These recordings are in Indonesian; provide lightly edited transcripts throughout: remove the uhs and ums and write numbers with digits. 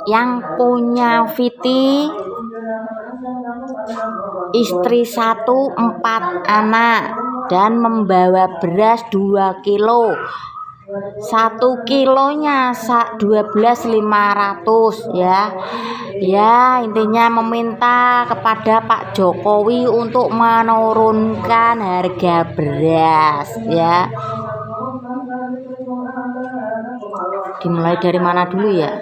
yang punya Viti, istri 1, 4 anak, dan membawa beras 2 kilo. 1 kilonya 12.500 ya. Ya, intinya meminta kepada Pak Jokowi untuk menurunkan harga beras ya. Dimulai dari mana dulu ya?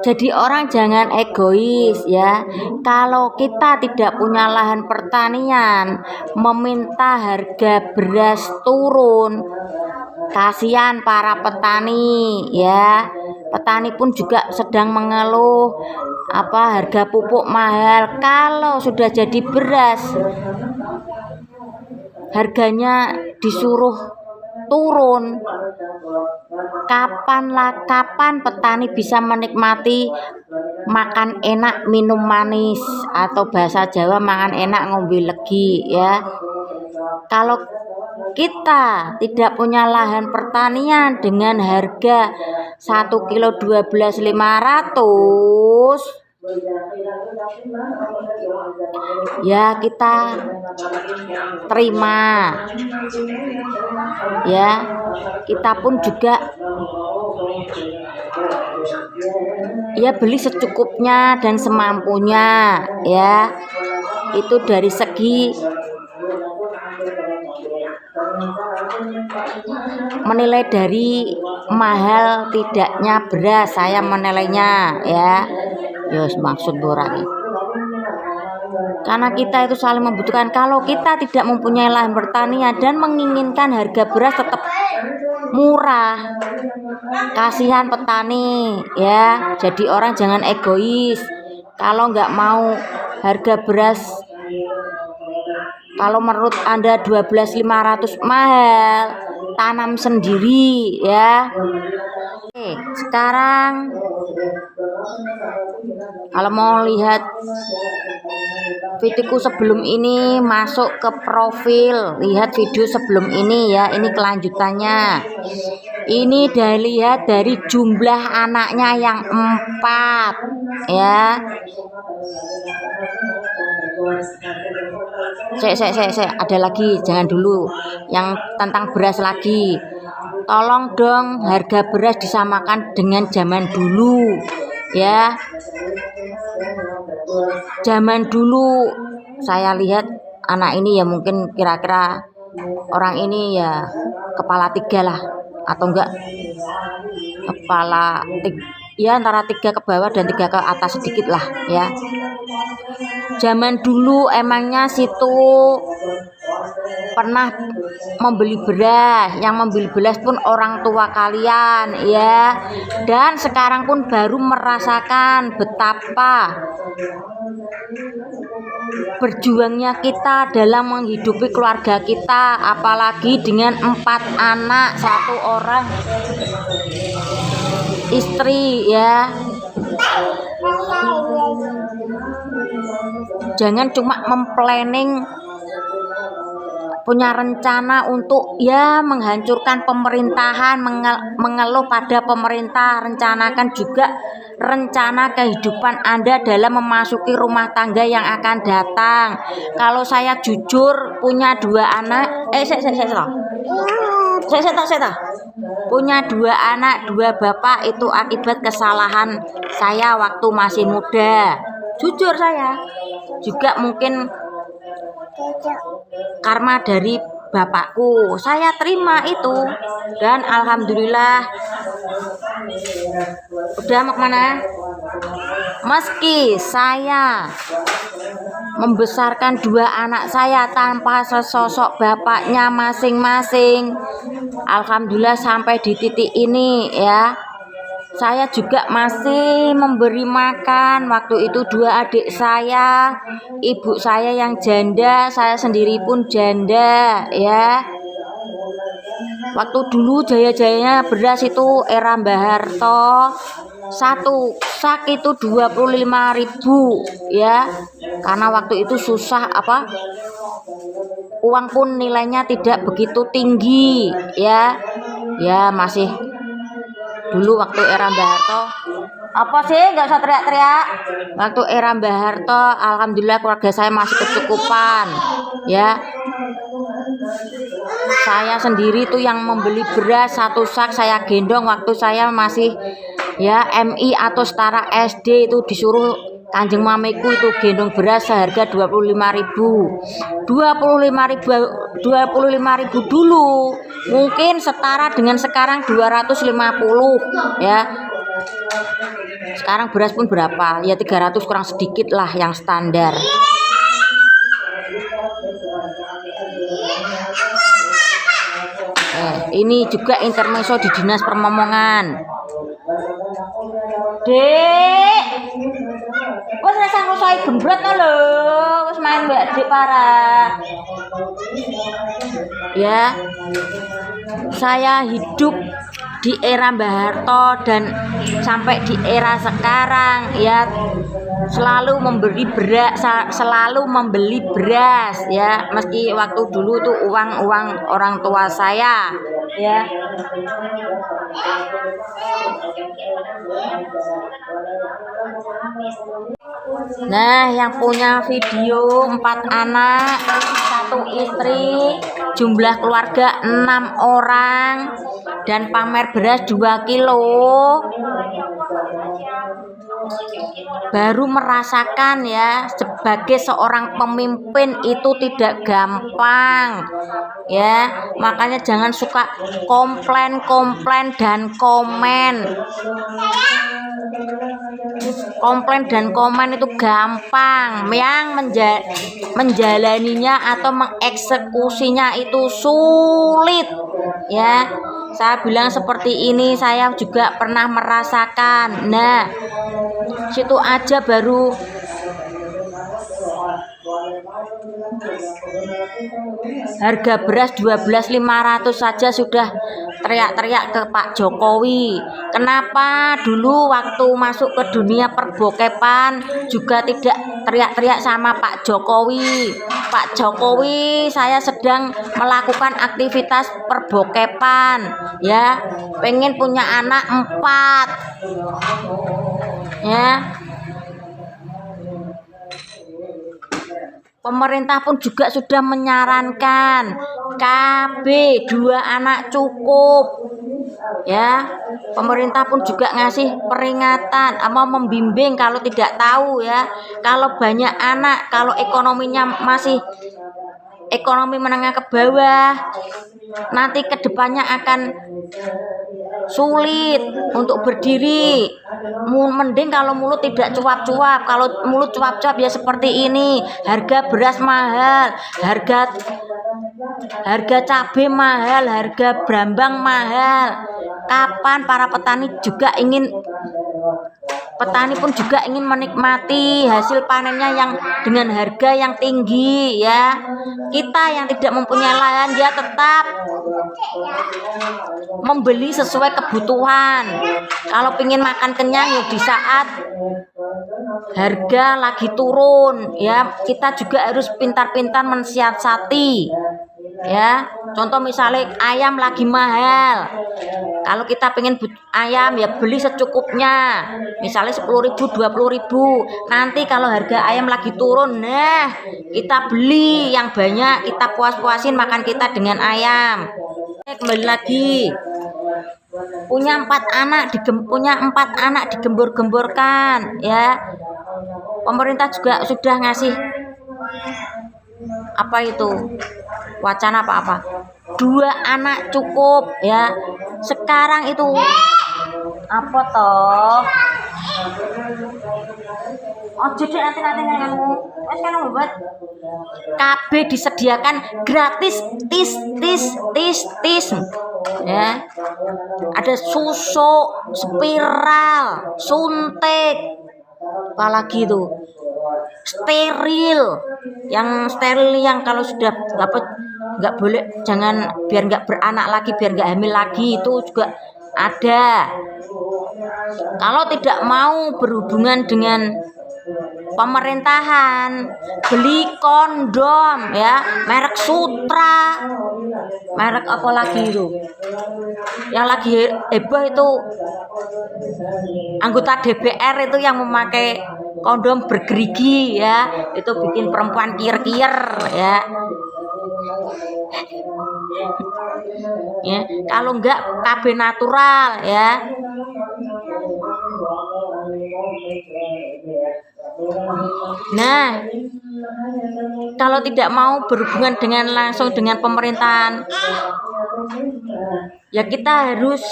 Jadi orang jangan egois ya. Kalau kita tidak punya lahan pertanian, meminta harga beras turun, kasihan para petani ya. Petani pun juga sedang mengeluh harga pupuk mahal. Kalau sudah jadi beras, harganya disuruh turun, kapan petani bisa menikmati makan enak minum manis, atau bahasa Jawa makan enak ngombe legi ya. Kalau kita tidak punya lahan pertanian dengan harga 1 kilo 12.500 ya, kita terima ya. Kita pun juga ya beli secukupnya dan semampunya ya. Itu dari segi menilai dari mahal tidaknya beras, saya menilainya ya. Yos maksud borang. Karena kita itu saling membutuhkan. Kalau kita tidak mempunyai lahan pertanian dan menginginkan harga beras tetap murah, kasihan petani ya. Jadi orang jangan egois. Kalau nggak mau harga beras, kalau menurut Anda 12.500 mahal, tanam sendiri ya. Oke, sekarang kalau mau lihat videoku sebelum ini, masuk ke profil, lihat video sebelum ini ya. Ini kelanjutannya. Ini dilihat dari jumlah anaknya yang 4 ya. Saya ada lagi, jangan dulu yang tentang beras lagi. Tolong dong harga beras disamakan dengan zaman dulu ya. Zaman dulu saya lihat anak ini ya, mungkin kira-kira orang ini ya kepala 3 lah, atau enggak kepala 3 ya, antara 3 ke bawah dan 3 ke atas sedikit lah ya. Zaman dulu emangnya situ pernah membeli beras, yang membeli beras pun orang tua kalian ya. Dan sekarang pun baru merasakan betapa berjuangnya kita dalam menghidupi keluarga kita, apalagi dengan 4 anak, 1 orang istri ya. Jangan cuma memplanning, punya rencana untuk ya menghancurkan pemerintahan, mengeluh pada pemerintah. Rencanakan juga rencana kehidupan Anda dalam memasuki rumah tangga yang akan datang. Kalau saya jujur punya 2 anak, punya 2 anak, 2 bapak, itu akibat kesalahan saya waktu masih muda. Jujur saya juga mungkin karma dari bapakku, saya terima itu. Dan alhamdulillah. Udah mau kemana? Meski saya membesarkan 2 anak saya tanpa sesosok bapaknya masing-masing, alhamdulillah sampai di titik ini ya. Saya juga masih memberi makan waktu itu 2 adik saya, ibu saya yang janda, saya sendiri pun janda ya. Waktu dulu jaya-jayanya beras itu era Mbah Harto, 1 sak itu 25.000 ya. Karena waktu itu susah, uang pun nilainya tidak begitu tinggi ya. Ya masih dulu waktu era Mbah Harto. Apa sih, nggak usah teriak-teriak. Waktu era Mbah Harto, alhamdulillah keluarga saya masih kecukupan. Ya, saya sendiri tuh yang membeli beras 1 sak saya gendong waktu saya masih ya MI atau setara SD, itu disuruh Kanjeng mamiku itu gendong beras seharga 25.000. 25.000 dulu. Mungkin setara dengan sekarang 250 ya. Sekarang beras pun berapa? Ya 300 kurang sedikit lah yang standar. Ini juga intermezzo di Dinas Permomongan. Dek, wes rasa ngusoi gembrot lho, wes main Mbak Dek parah. Ya, saya hidup di era Mbah Harto dan sampai di era sekarang ya selalu membeli beras ya, meski waktu dulu tuh uang orang tua saya ya. Nah, yang punya video 4 anak 1 istri, jumlah keluarga 6 orang, dan pamer beras 2 kilo, baru merasakan ya sebagai seorang pemimpin itu tidak gampang ya. Makanya jangan suka komplain dan komen. Komplain dan komen itu gampang, yang menjalaninya atau mengeksekusinya itu sulit ya. Saya bilang seperti ini, saya juga pernah merasakan. Nah, situ aja baru harga beras 12.500 saja sudah teriak-teriak ke Pak Jokowi. Kenapa dulu waktu masuk ke dunia perbokepan juga tidak teriak-teriak sama Pak Jokowi? Pak Jokowi, saya sedang melakukan aktivitas perbokepan ya, pengen punya anak 4 ya. Pemerintah pun juga sudah menyarankan KB 2 anak cukup ya. Pemerintah pun juga ngasih peringatan, mau membimbing kalau tidak tahu ya. Kalau banyak anak, kalau ekonominya masih ekonomi menengah ke bawah, nanti kedepannya akan sulit untuk berdiri. Mending kalau mulut tidak cuap-cuap. Kalau mulut cuap-cuap ya seperti ini, harga beras mahal, harga cabai mahal, harga brambang mahal. Kapan para petani pun juga ingin menikmati hasil panennya yang dengan harga yang tinggi ya. Kita yang tidak mempunyai lahan ya tetap membeli sesuai kebutuhan. Kalau ingin makan kenyang ya di saat harga lagi turun ya, kita juga harus pintar-pintar mensiasati ya. Contoh misalnya ayam lagi mahal, kalau kita pengen ayam ya beli secukupnya, misalnya 10.000 20.000. Nanti kalau harga ayam lagi turun, nah kita beli yang banyak, kita puas-puasin makan kita dengan ayam. Kembali lagi, punya 4 anak digembor-gemborkan ya. Pemerintah juga sudah ngasih apa itu wacana apa 2 anak cukup ya. Sekarang itu apa toh, oh jadi nanti kamu kan buat KB disediakan gratis tis ya. Ada susu, spiral, suntik, apalagi itu steril. Yang steril yang kalau sudah dapat nggak boleh, jangan, biar nggak beranak lagi, biar nggak hamil lagi, itu juga ada. Kalau tidak mau berhubungan dengan pemerintahan beli kondom ya, merek Sutra, merek apa lagi itu yang lagi heboh itu, anggota DPR itu yang memakai kondom bergerigi ya, itu bikin perempuan kier-kier ya. Ya, kalau enggak KB natural ya. Nah, kalau tidak mau berhubungan dengan langsung dengan pemerintahan, ya kita harus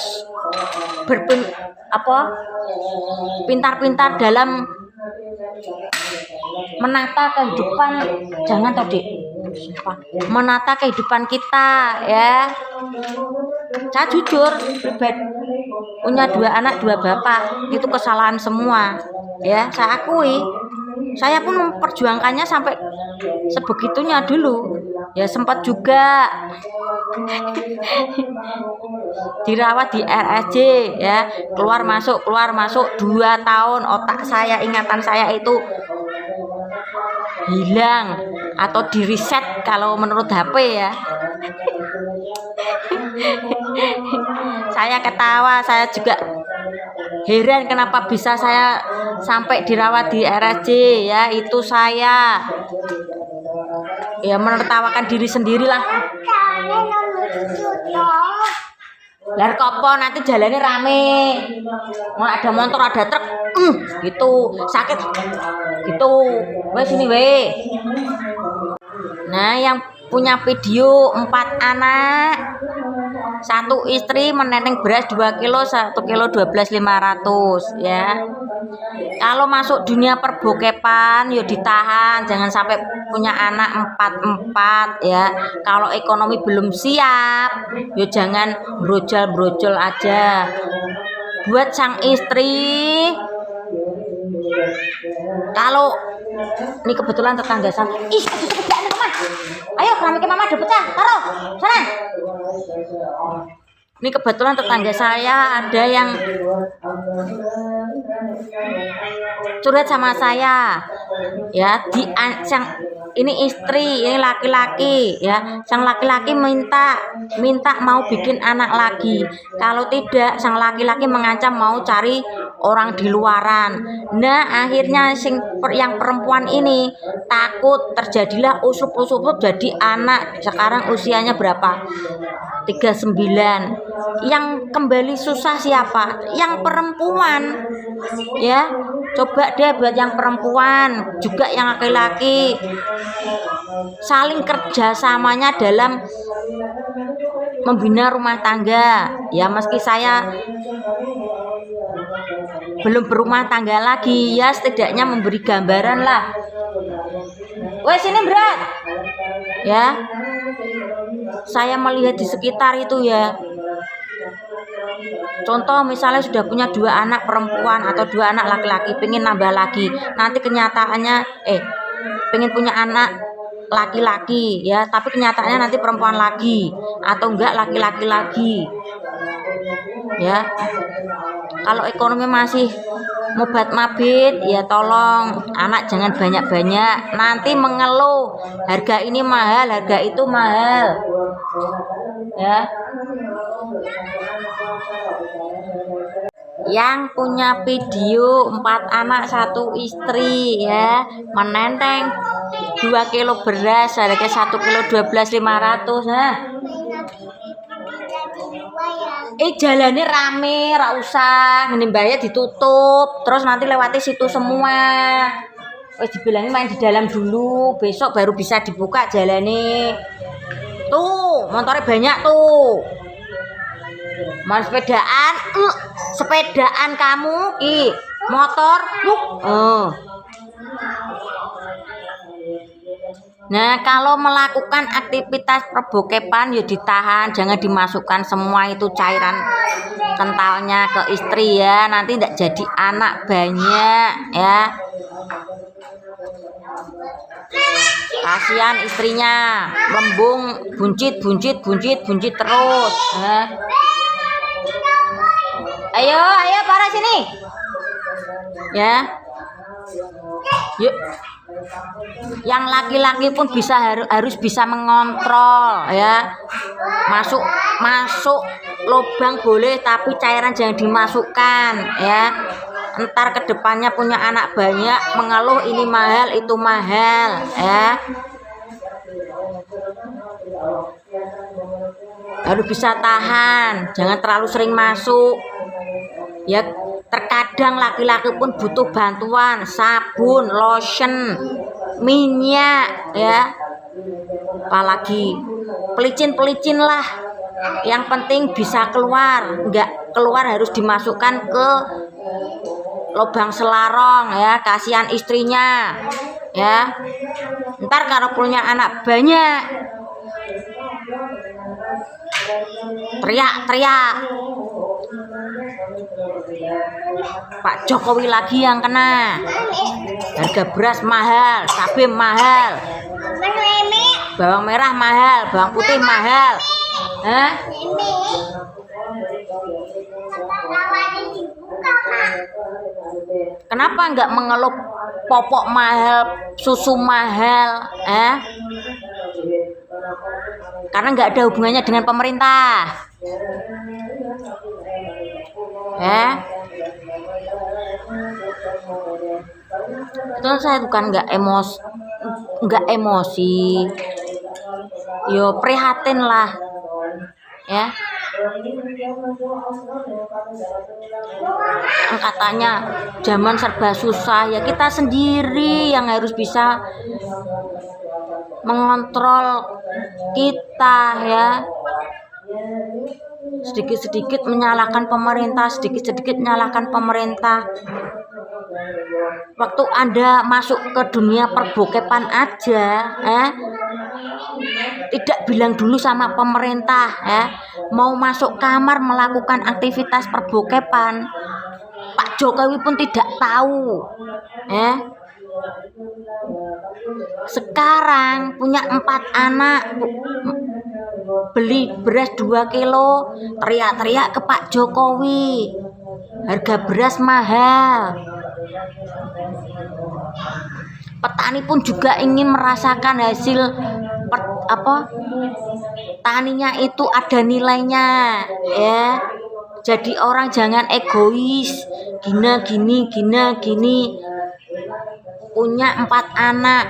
pintar-pintar dalam menata kehidupan, jangan tadi menata kehidupan kita ya. Saya jujur pribadi punya 2 anak 2 bapak, itu kesalahan semua ya, saya akui. Saya pun memperjuangkannya sampai sebegitunya dulu ya, sempat juga dirawat di RSJ ya, keluar masuk 2 tahun, otak saya, ingatan saya itu hilang atau di reset kalau menurut HP ya. Saya ketawa, saya juga heran kenapa bisa saya sampai dirawat di RSJ ya, itu saya ya menertawakan diri sendirilah. Lar kopo nanti jalannya rame, mau ada motor ada truk gitu, sakit gitu, wes sini weh. Nah, yang punya video 4 anak 1 istri meneneng beras 2 kilo 1 kilo 12.500 ya. Kalau masuk dunia perbokepan ya ditahan, jangan sampai punya anak 4 ya. Kalau ekonomi belum siap ya jangan brojol aja. Buat sang istri, kalau ini kebetulan tetangga saya, ih kerjaan mama, ayo keramik mama udah pecah, taruh sana. Ini kebetulan tetangga saya ada yang curhat sama saya ya, ini istri, ini laki-laki ya, sang laki-laki minta mau bikin anak lagi, kalau tidak sang laki-laki mengancam mau cari orang di luaran. Nah, akhirnya yang perempuan ini takut, terjadilah usup-usup jadi anak. Sekarang usianya berapa? 39. Yang kembali susah siapa? Yang perempuan ya. Coba deh buat yang perempuan juga yang laki-laki, saling kerjasamanya dalam membina rumah tangga ya. Meski saya belum berumah tangga lagi ya, setidaknya memberi gambaran lah. Wes sini berat ya, saya melihat di sekitar itu ya. Contoh misalnya sudah punya 2 anak perempuan atau 2 anak laki-laki, pengen nambah lagi, nanti kenyataannya pengen punya anak laki-laki ya, tapi kenyataannya nanti perempuan lagi atau enggak laki-laki lagi ya. Kalau ekonomi masih mobat mabit ya tolong anak jangan banyak-banyak, nanti mengeluh harga ini mahal, harga itu mahal ya. Yang punya video 4 anak 1 istri ya, menenteng 2 kilo beras harga 1 kilo 12.500 nah. Jalannya rame, ra usah ngene ditutup, terus nanti lewati situ semua. Wes dibilangin main di dalam dulu, besok baru bisa dibuka jalannya. Tuh, motornya banyak tuh. Mau sepedaan kamu motor Nah, kalau melakukan aktivitas perbokepan ya ditahan, jangan dimasukkan semua itu cairan kentalnya ke istri ya, nanti tidak jadi anak banyak ya. Kasihan istrinya, lembung, buncit terus ya. Ayo para sini ya. Yuk, yang laki-laki pun harus bisa mengontrol ya. Masuk lubang boleh, tapi cairan jangan dimasukkan ya. Entar kedepannya punya anak banyak mengeluh ini mahal itu mahal ya. Harus bisa tahan, jangan terlalu sering masuk ya. Terkadang laki-laki pun butuh bantuan sabun, lotion, minyak ya, apalagi pelicin lah. Yang penting bisa keluar, enggak keluar harus dimasukkan ke lubang selarong ya. Kasihan istrinya ya, ntar kalau punya anak banyak teriak-teriak, Pak Jokowi lagi yang kena. Harga beras mahal, cabai mahal, bawang merah mahal, bawang putih mahal. Kenapa enggak mengeluh popok mahal, susu mahal? Karena enggak ada hubungannya dengan pemerintah. Itu saya bukan enggak emosi. Yo prihatin lah ya. Katanya zaman serba susah ya, kita sendiri yang harus bisa mengontrol kita ya. Sedikit-sedikit menyalahkan pemerintah, sedikit-sedikit menyalahkan pemerintah. Waktu Anda masuk ke dunia perbokepan aja tidak bilang dulu sama pemerintah ya. Mau masuk kamar melakukan aktivitas perbokepan, Pak Jokowi pun tidak tahu Sekarang punya 4 anak, beli beras 2 kilo, teriak-teriak ke Pak Jokowi, harga beras mahal. Petani pun juga ingin merasakan hasil taninya itu ada nilainya ya. Jadi orang jangan egois, gini. Punya 4 anak.